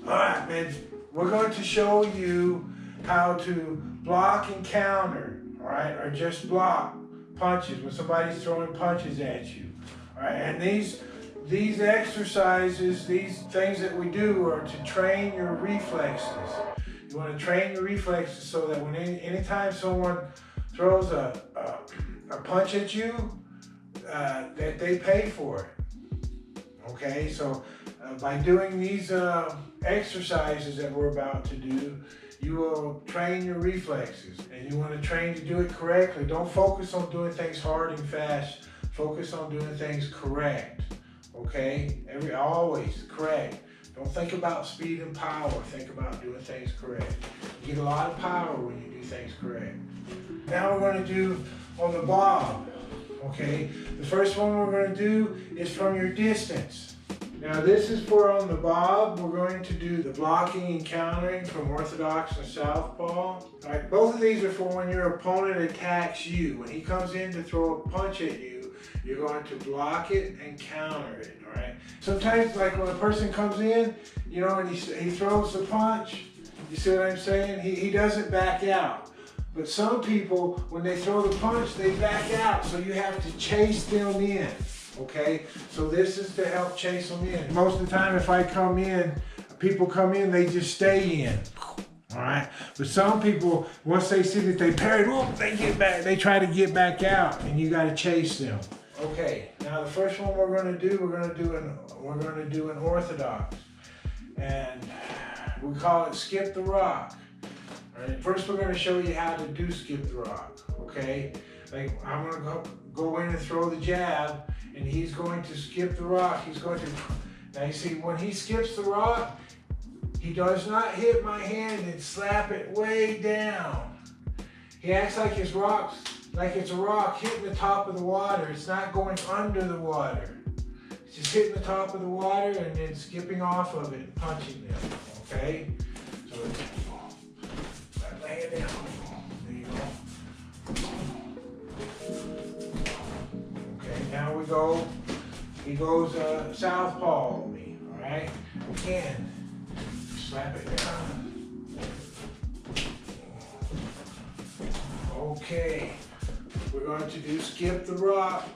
Alright, man, we're going to show you how to block and counter, alright, or just block punches when somebody's throwing punches at you. Alright, and these exercises, these things that we do are to train your reflexes. You want to train your reflexes so that when anytime someone throws a punch at you, that they pay for it. Okay, so by doing these exercises that we're about to do, you will train your reflexes, and you want to train to do it correctly. Don't focus on doing things hard and fast. Focus on doing things correct. Okay, always correct. Don't think about speed and power. Think about doing things correct. You get a lot of power when you do things correct. Now we're going to do on the bob. Okay, the first one we're going to do is from your distance. Now this is for on the bob. We're going to do the blocking and countering from orthodox and southpaw. All right, both of these are for when your opponent attacks you. When he comes in to throw a punch at you, you're going to block it and counter it. All right. Sometimes, like when a person comes in, you know, and he throws the punch. You see what I'm saying? He doesn't back out. But some people, when they throw the punch, they back out. So you have to chase them in. Okay, so this is to help chase them in. Most of the time, if I come in, people come in, they just stay in. All right, but some people, once they see that they parried, whoop, they get back. They try to get back out, and you got to chase them. Okay, now the first one we're going to do, we're going to do an orthodox, and we call it skip the rock. All right, first we're going to show you how to do skip the rock. Okay, like I'm going to go in and throw the jab. And he's going to skip the rock. He's going to, now you see, when he skips the rock, he does not hit my hand and slap it way down. He acts like it's a rock hitting the top of the water. It's not going under the water. It's just hitting the top of the water and then skipping off of it and punching them, okay? So it's, lay it down. There you go. Now we go, he goes southpaw on me, all right? Again, slap it down. Okay, we're going to do skip the rock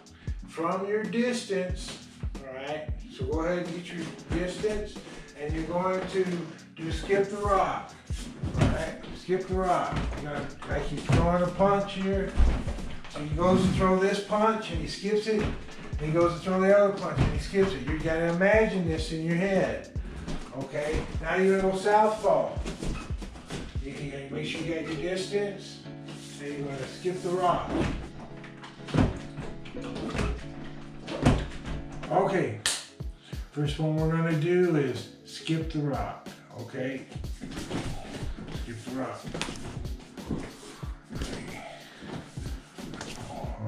from your distance, all right? So go ahead and get your distance, and you're going to do skip the rock, all right? Skip the rock. You're gonna, like he's throwing a punch here. So he goes to throw this punch and he skips it, and he goes to throw the other punch and he skips it. You gotta imagine this in your head. Okay? Now you're gonna go southpaw. You gotta make sure you got your distance. Then you're gonna skip the rock. Okay. First one we're gonna do is skip the rock. Okay? Skip the rock.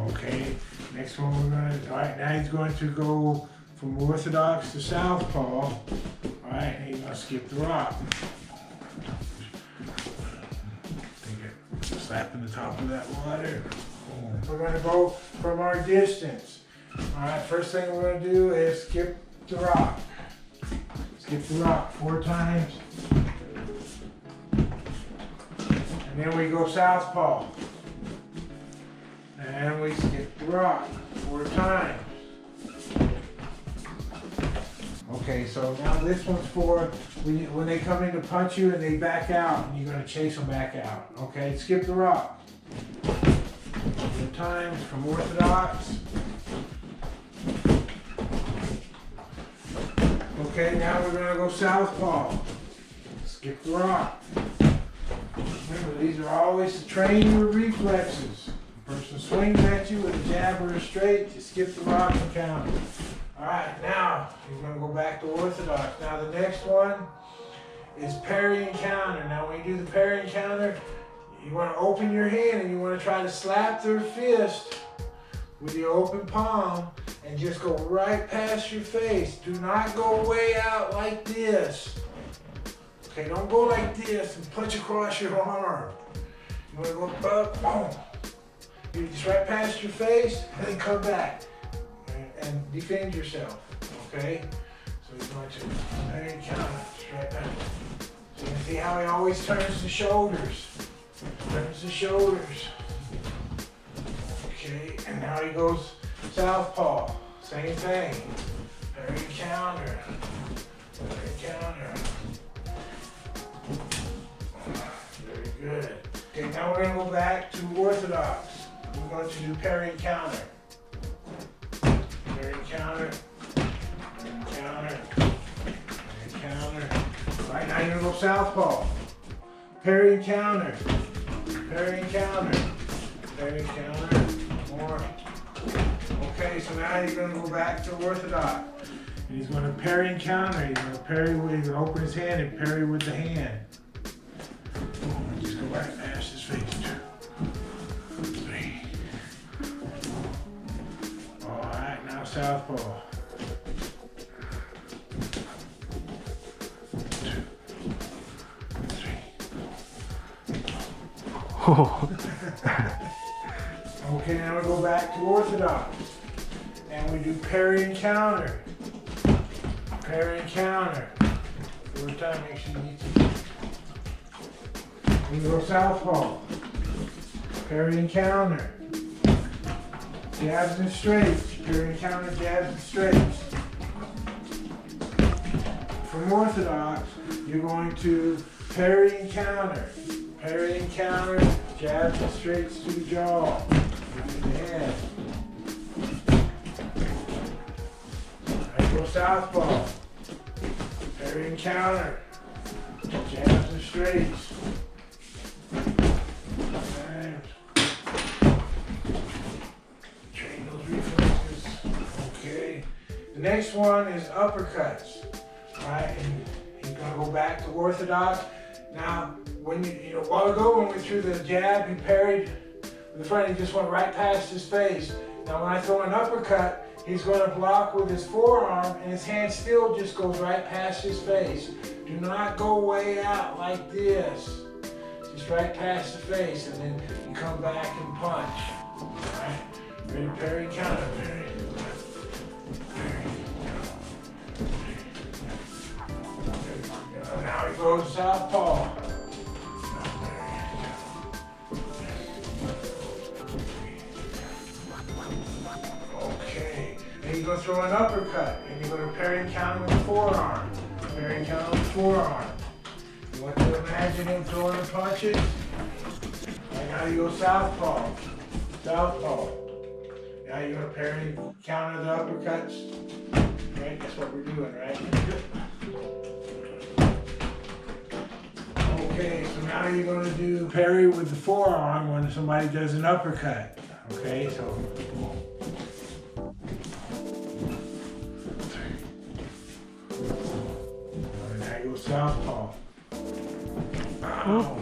Okay, next one we're going to, all right, now he's going to go from orthodox to southpaw. All right, and he's going to skip the rock. Slapping the top of that water. We're going to go from our distance. All right, first thing we're going to do is skip the rock. Skip the rock 4 times. And then we go southpaw. And we skip the rock 4 times. Okay, so now this one's for when they come in to punch you and they back out, and you're going to chase them back out. Okay, skip the rock 4 times from orthodox. Okay, now we're going to go southpaw. Skip the rock. Remember, these are always to train your reflexes. Person swings at you with a jab or a straight, you skip the rock and counter. All right, now you're going to go back to orthodox. Now the next one is parry and counter. Now when you do the parry and counter, you want to open your hand and you want to try to slap their fist with your open palm and just go right past your face. Do not go way out like this. Okay, don't go like this and punch across your arm. You want to go up, boom. You just right past your face and then come back and defend yourself, okay? So he's going to parry and counter. Straight back. So you can see how he always turns the shoulders. Turns the shoulders. Okay, and now he goes southpaw. Same thing. Parry and counter. Parry and counter. Very good. Okay, now we're going to go back to orthodox. We're going to do parry and counter. Parry and counter. Parry and counter. Parry and counter. All right, now you're going to go southpaw. Parry and counter. Parry and counter. Parry and counter. More. Okay, so now you're going to go back to orthodox. And he's going to parry and counter. He's going to parry with, he's going to open his hand and parry with the hand. Just go right past his face. 2, 3. All right, now southpaw. 2, 3. Oh. Okay, now we go back to orthodox. And we do parry and counter. Parry and counter. Every time, make sure you need to. We go southpaw. Parry and counter. Jabs and straights. Parry and counter, jabs and straights. From orthodox, you're going to parry and counter. Parry and counter, jabs and straights to the jaw. To the head. Alright, go southpaw. Parry and counter. Jabs and straights. Right. Train those reflexes. Okay. The next one is uppercuts. Alright, and you're gonna go back to orthodox. Now, when you know, a while ago when we threw the jab, he parried with the front, he just went right past his face. Now when I throw an uppercut, he's going to block with his forearm and his hand still just goes right past his face. Do not go way out like this. Just right past the face, and then you come back and punch. Alright? Ready, parry, counter, parry. Now he goes southpaw. Okay. And you're going to throw an uppercut, and you're going to parry and counter with the forearm. Parry and counter with the forearm. You want to imagine him throwing the punches. And now you go southpaw. Southpaw. Now you're going to parry and counter the uppercuts. Right? That's what we're doing, right? Okay, so now you're going to do parry with the forearm when somebody does an uppercut. Okay, so. And now you go southpaw. Oh,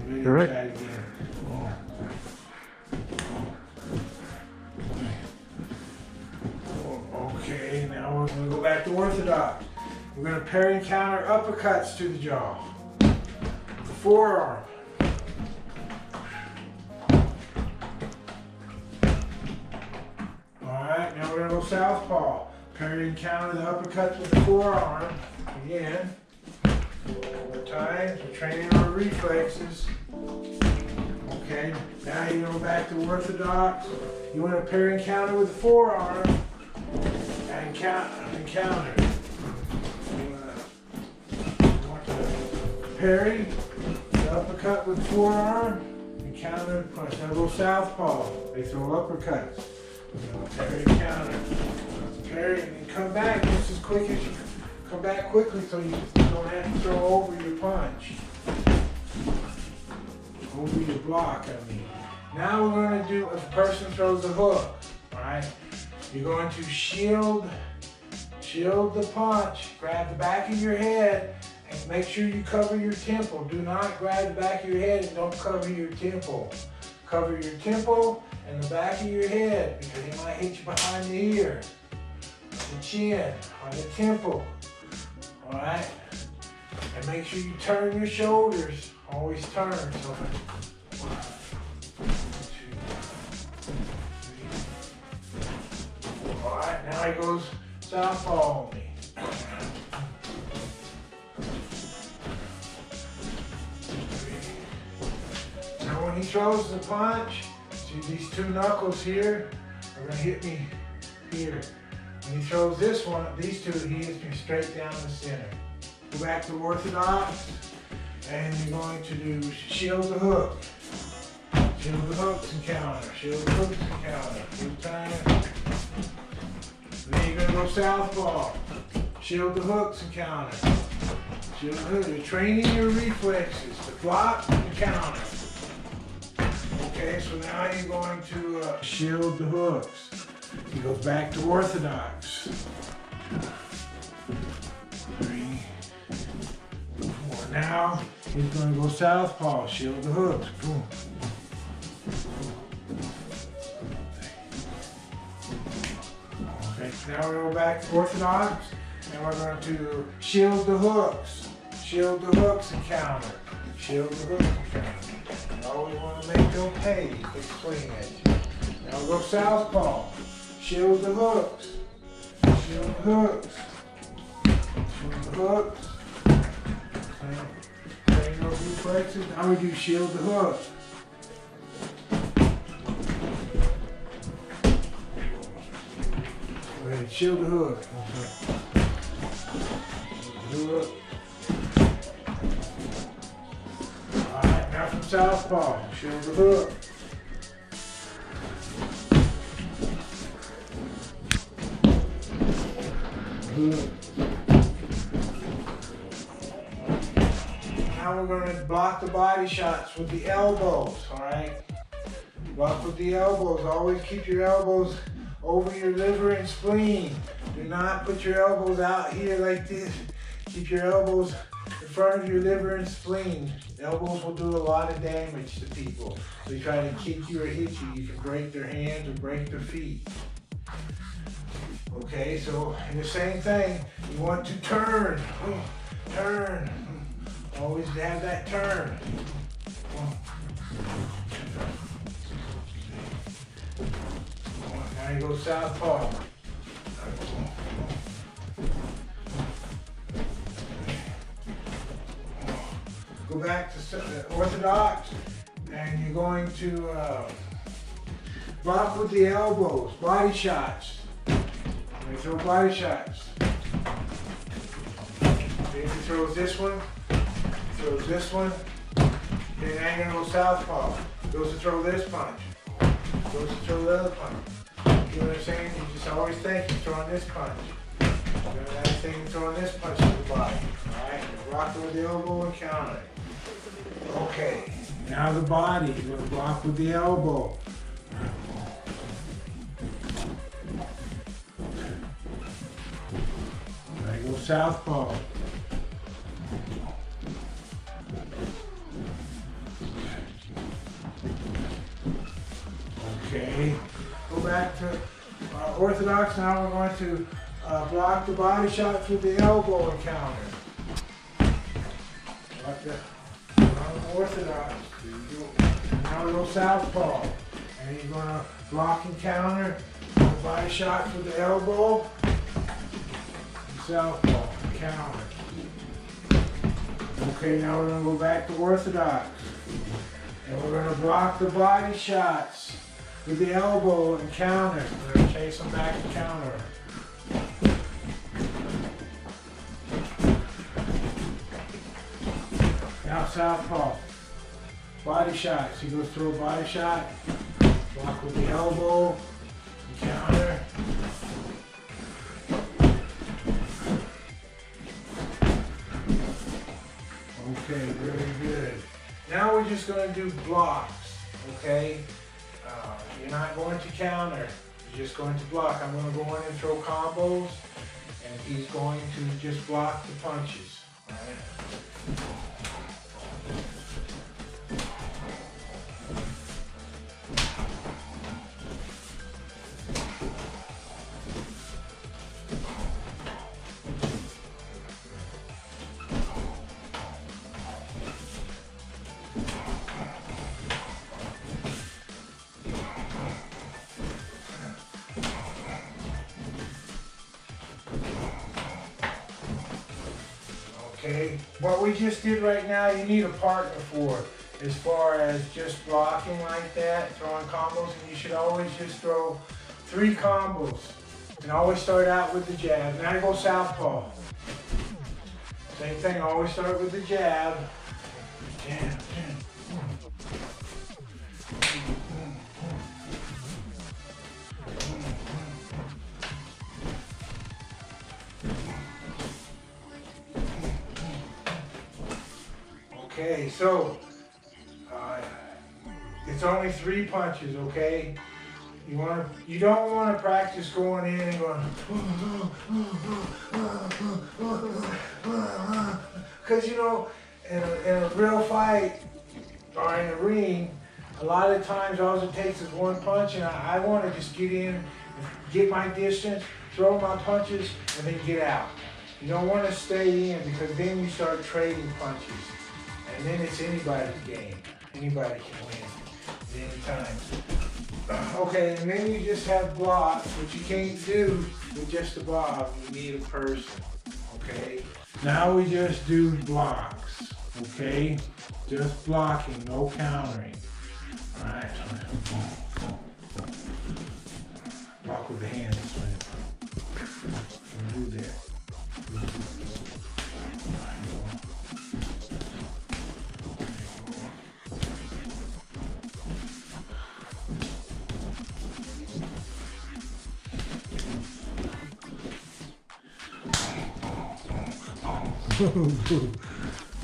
You're right. Try it again. Okay, now we're going to go back to orthodox. We're going to parry and counter uppercuts to the jaw. Forearm. Alright, now we're going to go southpaw. Parry and counter the uppercuts with the forearm. Again. One more time. We're training our reflexes. Okay, now you're going to go back to orthodox. You want to parry and counter with the forearm. And counter. You want to parry. Uppercut with forearm and counter and punch. Now go southpaw. They throw uppercuts. Parry and counter. Parry and then come back just as quick as you come back quickly so you don't have to throw over your punch. Over your block, I mean. Now we're going to do if a person throws a hook. Alright? You're going to shield the punch. Grab the back of your head. And make sure you cover your temple. Do not grab the back of your head and don't cover your temple. Cover your temple and the back of your head because he might hit you behind the ear, the chin, or the temple. Alright? And make sure you turn your shoulders. Always turn. So, 1, 2, 3, 4. Alright, now he goes southpaw on me. when he throws the punch, see these two knuckles here are gonna hit me here. When he throws this one, these two, he hits me straight down the center. Go back to orthodox, and you're going to do shield the hook. Shield the hooks and counter. Shield the hooks and counter. Keep time. Then you're gonna go southpaw. Shield the hooks and counter. Shield the hooks. You're training your reflexes to block and counter. Okay, so now you're going to shield the hooks. He goes back to orthodox. 3, 4. Now he's going to go southpaw. Shield the hooks. Boom. Okay, now we go back to orthodox, and we're going to shield the hooks. Shield the hooks and counter. Shield the hooks and counter. You always want to make them pay if they swing at you. Now we'll go southpaw. Shield the hooks. Shield the hooks. Shield the hooks. Train those reflexes. Now we do shield the hook. Go ahead, shield the hook. Hook. Alright, now from southpaw. Shield the hook. Now we're going to block the body shots with the elbows, alright? Block with the elbows. Always keep your elbows over your liver and spleen. Do not put your elbows out here like this. Keep your elbows in front of your liver and spleen. Elbows will do a lot of damage to people. So you try to kick you or hit you, you can break their hands or break their feet. Okay, so in the same thing, you want to turn, turn. Always have that turn. Now you go southpaw. Go back to orthodox, and you're going to block with the elbows, body shots. We throw body shots. If he throws this one, throws this one, then now you're gonna go southpaw. Goes to throw this punch. Goes to throw the other punch. You know what I'm saying? You just always think you're throwing this punch. You know that thing you're throwing this punch to the body. Alright? Block with the elbow and counter. Okay. Now the body. You're gonna block with the elbow. Go southpaw. Okay. Go back to orthodox. Now we're going to block the body shots with the elbow and counter. Like that. Orthodox. Now we go southpaw. And you're going to block and counter the body shots with the elbow. Southpaw, counter. Okay, now we're going to go back to orthodox. And we're going to block the body shots with the elbow and counter. We're going to chase them back to counter. Now southpaw. Body shots. He goes through a body shot. Block with the elbow and counter. Okay, very good. Now we're just going to do blocks, okay? You're not going to counter. You're just going to block. I'm going to go in and throw combos, and he's going to just block the punches, all right? Okay, what we just did right now, you need a partner for it. as far as just blocking like that, throwing combos, and you should always just throw 3 combos. And always start out with the jab. Now I go southpaw. Same thing, always start with the jab. Jab, jab. Okay, so it's only 3 punches, okay? You don't want to practice going in and going, because you know, in a real fight or in a ring, a lot of times all it takes is 1 punch, and I want to just get in, get my distance, throw my punches, and then get out. You don't want to stay in, because then you start trading punches. And then it's anybody's game. Anybody can win at any time. Okay, and then you just have blocks, which you can't do with just a block. You need a person, okay? Now we just do blocks, okay? Just blocking, no countering. All right. Block with the hands. Do that.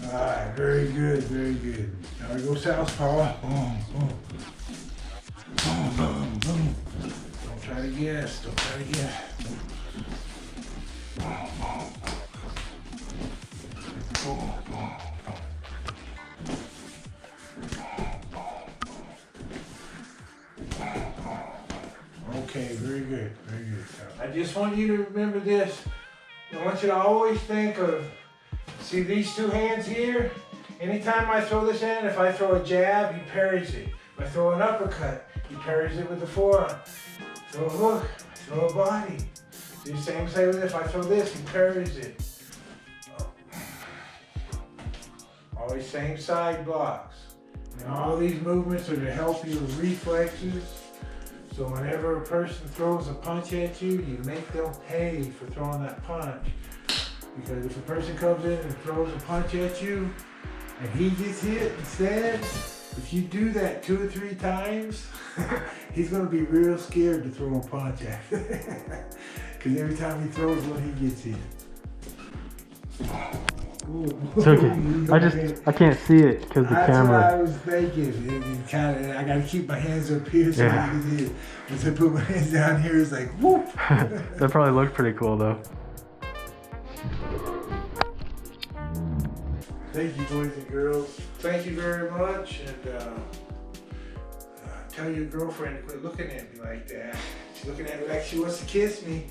Alright, very good, very good. Now we go southpaw. Don't try to guess, don't try to guess. Okay, very good, very good. I just want you to remember this. I want you to always think of, see these 2 hands here? Anytime I throw this in, if I throw a jab, he parries it. If I throw an uppercut, he parries it with the forearm. Throw a hook, I throw a body. Do the same thing with if I throw this, he parries it. Always same side blocks. And all these movements are to help your reflexes. So whenever a person throws a punch at you, you make them pay for throwing that punch. Because if a person comes in and throws a punch at you, and he gets hit instead, if you do that 2 or 3 times, he's going to be real scared to throw a punch at you. Because every time he throws one, he gets hit. It's okay. I can't see it because the camera. That's what I was thinking. I got to keep my hands up here so I can see it. Once I put my hands down here, it's like whoop. That probably looked pretty cool though. Thank you, boys and girls. Thank you very much, and tell your girlfriend to quit looking at me like that. She's looking at me like she wants to kiss me.